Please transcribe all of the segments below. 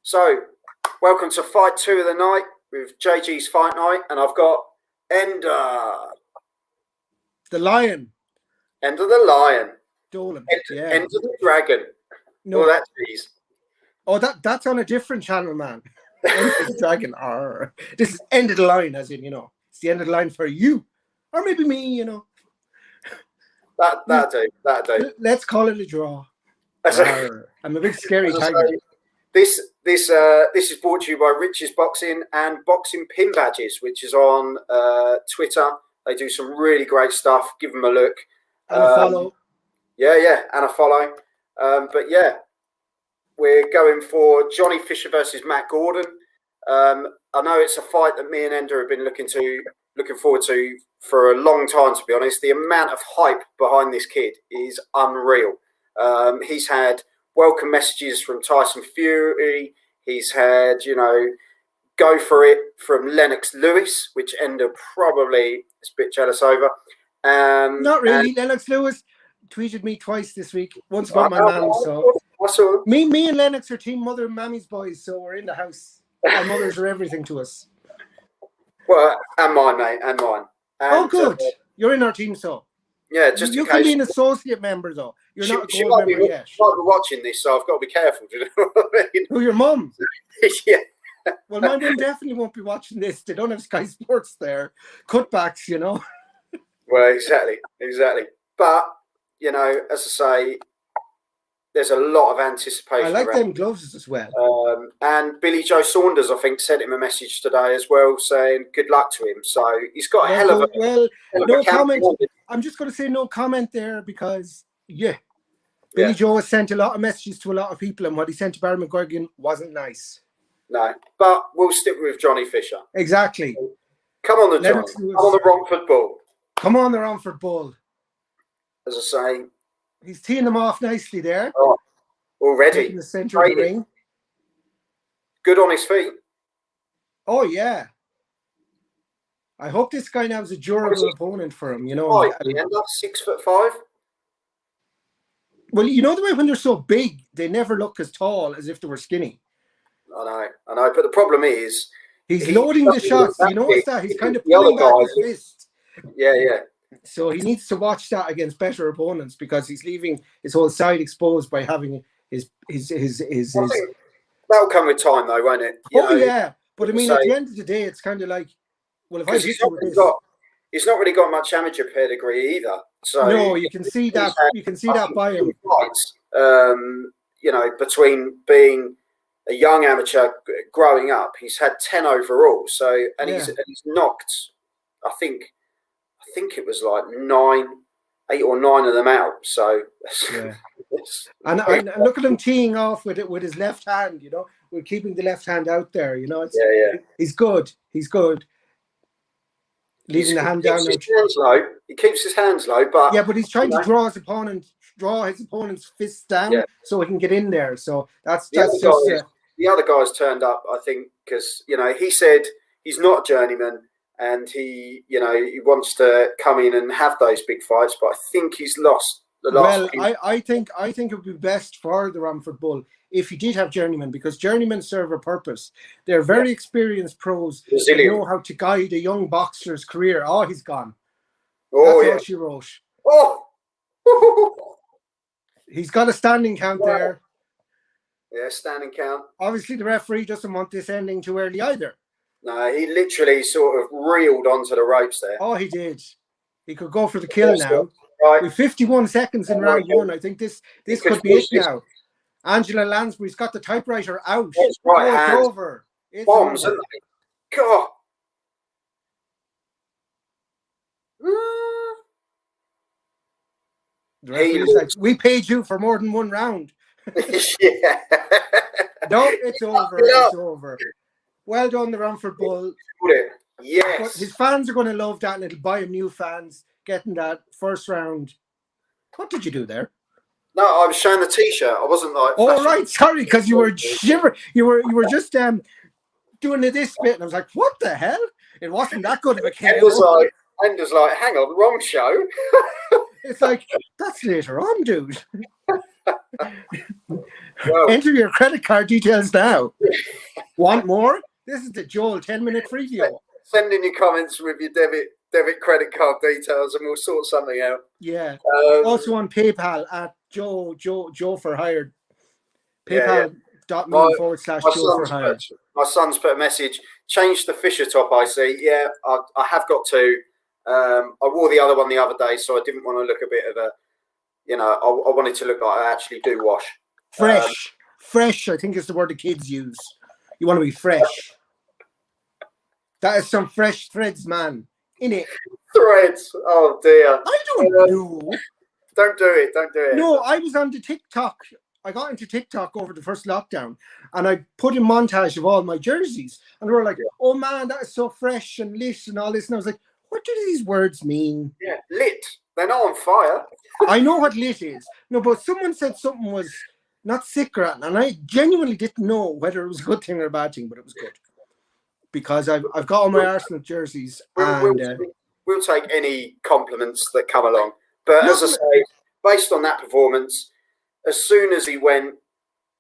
So, welcome to Fight 2 of the night with JG's Fight Night, and I've got Ender. The Lion. Ender the Lion. Dolan. Ender the Dragon. No. Oh, that's easy. Oh, that's on a different channel, man. Ender the Dragon. Arr. This is End of the Line, as in, it's the end of the line for you. Or maybe me, That'll do. Let's call it a draw. I'm a big scary tiger. This is brought to you by Rich's Boxing and Boxing Pin Badges, which is on Twitter. They do some really great stuff. Give them a look. And a follow. Yeah, and a follow. But yeah, we're going for Johnny Fisher versus Matt Gordon. I know it's a fight that me and Ender have been looking forward to for a long time, to be honest. The amount of hype behind this kid is unreal. He's had welcome messages from Tyson Fury. He's had, go for it from Lennox Lewis, which Ender probably is a bit jealous over. Not really. Lennox Lewis tweeted me twice this week. Once about my mum. So me and Lennox are team mother and mammy's boys, so we're in the house. Our mothers are everything to us. Well, and mine, mate, and mine. And, good. You're in our team, so. Yeah, just you can be an associate member, though. You're not a gold member yet. She might be watching this, so I've got to be careful. Do you know what I mean? Who, your mum? Yeah. Well, my mum definitely won't be watching this. They don't have Sky Sports there. Cutbacks, Well, exactly. But, as I say, there's a lot of anticipation. I like them gloves as well. And Billy Joe Saunders, I think, sent him a message today as well, saying good luck to him. So he's got a hell of a no comment. I'm just going to say no comment there because, Billy Joe has sent a lot of messages to a lot of people, and what he sent to Barry McGuigan wasn't nice. No, but we'll stick with Johnny Fisher. Exactly. Come on, the John. Come on, the Romford Bull. Come on, the Romford Bull. As I say, he's teeing them off nicely there. Oh, already. In the centre of the ring. Good on his feet. Oh, yeah. I hope this guy now is a durable opponent for him, Oh, he end up 6'5". Well, the way when they're so big, they never look as tall as if they were skinny. I know. But the problem is... He's loading the shots. You notice that? He's kind of pulling back his fist. Yeah. So he needs to watch that against better opponents because he's leaving his whole side exposed by having his. That'll come with time, though, won't it? Yeah. But I mean, at the end of the day, it's kind of like, well, if I hit you with this, he's not really got much amateur pedigree either. So no, you can see that. You can see that by him. Fights, between being a young amateur growing up, he's had 10 overall. So he's knocked. I think it was like 8 or 9 of them out. So and look at him teeing off with his left hand. We're keeping the left hand out there. He's good. Leaving the hand down. He keeps his hands low, but but he's trying to draw his opponent's fists down so he can get in there. So that's just the other guys turned up. I think because he said he's not a journeyman. And he wants to come in and have those big fights, but I think he's lost the last. Well, I think it would be best for the Romford Bull if he did have journeymen, because journeymen serve a purpose. They're very experienced pros. They know how to guide a young boxer's career. Oh, he's gone. Oh, that's all she wrote. Oh, he's got a standing count there. Yeah, standing count. Obviously, the referee doesn't want this ending too early either. No, he literally sort of reeled onto the ropes there. Oh, he did. He could go for the kill now. Right. With 51 seconds in round 1, I think this could be it now. Angela Lansbury's got the typewriter out. It's right it's over. It's bombs, over. Isn't it? God. The referee's like, we paid you for more than 1 round. Yeah. No, it's over. It's over. Well done, the Romford Bull. Yes. But his fans are going to love that, and it'll buy him new fans getting that first round. What did you do there? No, I was showing the T-shirt. I wasn't like. Oh right, sorry, because you were shivering. You were just doing this bit, and I was like, what the hell? It wasn't that good of a KO. Ender's like, hang on, wrong show. It's like, that's later on, dude. Well, enter your credit card details now. Want more? This is the Joel 10-minute preview. Send in your comments with your debit credit card details, and we'll sort something out. Yeah. Also on PayPal at Joe for Hired. PayPal.me/Joe for Hired. My son's put a message. Change the Fisher top. I see. Yeah, I have got to. I wore the other one the other day, so I didn't want to look a bit of a. I wanted to look like I actually do wash. Fresh. I think is the word the kids use. You want to be fresh. That is some fresh threads, man. Innit? Threads. Oh dear. I don't know. Don't do it. Don't do it. No, I was on the TikTok. I got into TikTok over the first lockdown, and I put in montage of all my jerseys, and they were like, "Oh man, that is so fresh and lit and all this." And I was like, "What do these words mean?" Yeah, lit. They're not on fire. I know what lit is. No, but someone said something was not sick or anything, and I genuinely didn't know whether it was a good thing or a bad thing, but it was good because I've got all my Arsenal jerseys. We'll take any compliments that come along. But as I say, based on that performance, as soon as he went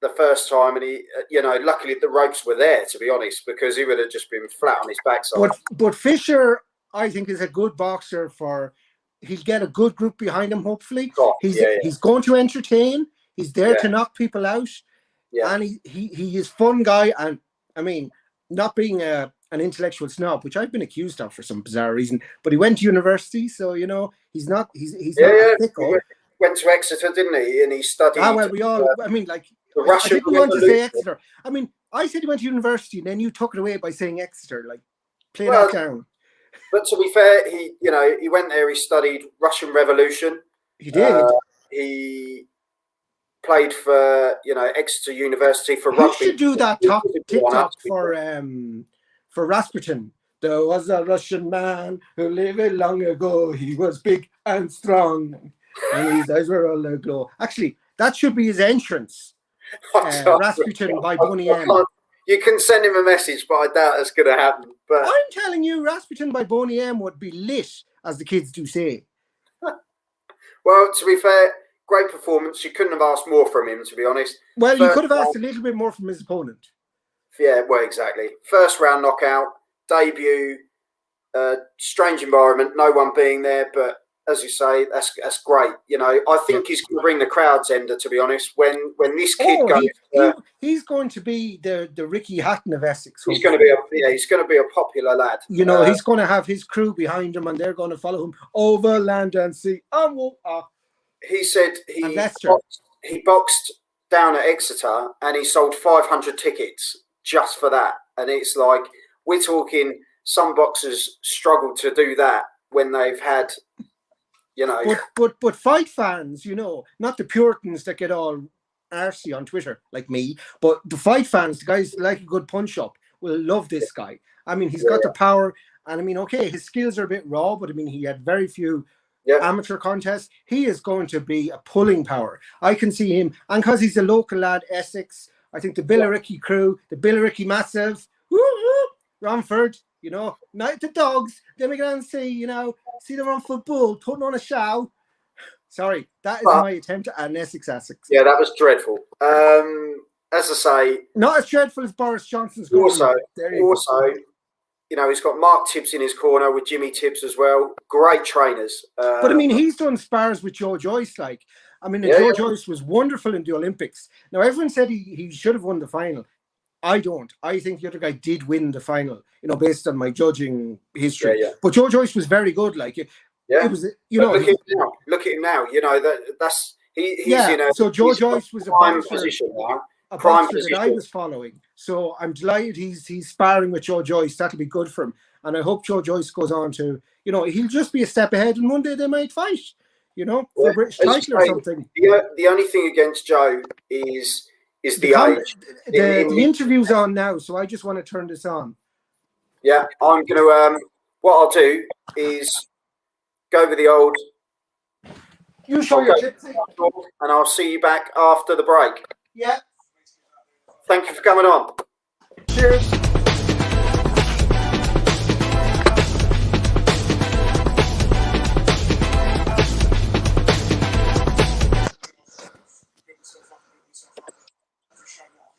the first time, and he, luckily the ropes were there, to be honest, because he would have just been flat on his backside. But Fisher, I think, is a good boxer. He'll get a good group behind him. Hopefully, he's going to entertain. He's there to knock people out, and he is fun guy. And I mean, not being an intellectual snob, which I've been accused of for some bizarre reason, but he went to university, so he's not. He's not a thicko. Went to Exeter, didn't he? And he studied. We all. I mean, like the Russian. I didn't want to say Exeter. I mean, I said he went to university, and then you took it away by saying Exeter. Like, play that down. But to be fair, he went there. He studied Russian Revolution. He did. He played for Exeter University for rugby. You should do that TikTok for Rasputin. There was a Russian man who lived long ago. He was big and strong, and his eyes were all aglow. Actually, that should be his entrance. Rasputin by Boney M. You can send him a message, but I doubt it's going to happen. But I'm telling you, Rasputin by Boney M would be lit, as the kids do say. Well, to be fair, great performance. You couldn't have asked more from him, to be honest. Well, you could have asked a little bit more from his opponent. Yeah, well, exactly. First round knockout, debut, strange environment, no one being there, but as you say, that's great. I think he's going to bring the crowds, Ender, to be honest. When this kid goes, he's going to be the Ricky Hatton of Essex. He's going to be a popular lad. He's going to have his crew behind him, and they're going to follow him over land and sea. He said he boxed down at Exeter, and he sold 500 tickets just for that. And it's like, we're talking, some boxers struggle to do that when they've had, But fight fans, not the Puritans that get all arsey on Twitter like me, but the fight fans, the guys like a good punch up, will love this guy. I mean, he's got the power, and I mean, okay, his skills are a bit raw, but I mean, he had very few amateur contests. He is going to be a pulling power. I can see him, and because he's a local lad, Essex, I think the Billericay crew, the Billericay Massive, Romford, night the dogs, then we go and see them on football, putting on a show. Sorry, that is my attempt at an Essex. Yeah, that was dreadful. As I say, not as dreadful as Boris Johnson's. Also, he's got Mark Tibbs in his corner with Jimmy Tibbs as well. Great trainers. But I mean, he's done spars with Joe Joyce. Joe Joyce was wonderful in the Olympics. Now, everyone said he should have won the final. I don't. I think the other guy did win the final, based on my judging history. Yeah. But Joe Joyce was very good. It was, Look at him now. He's in a. So Joe Joyce was a prime position now. That I was following. So I'm delighted he's sparring with Joe Joyce. That'll be good for him. And I hope Joe Joyce goes on to, he'll just be a step ahead, and one day they might fight, for a British title or something. The only thing against Joe is the age. The interview's on now, so I just want to turn this on. Yeah, I'm going to, what I'll do is go with the old. You show your chips. And I'll see you back after the break. Yeah. Thank you for coming on. Cheers.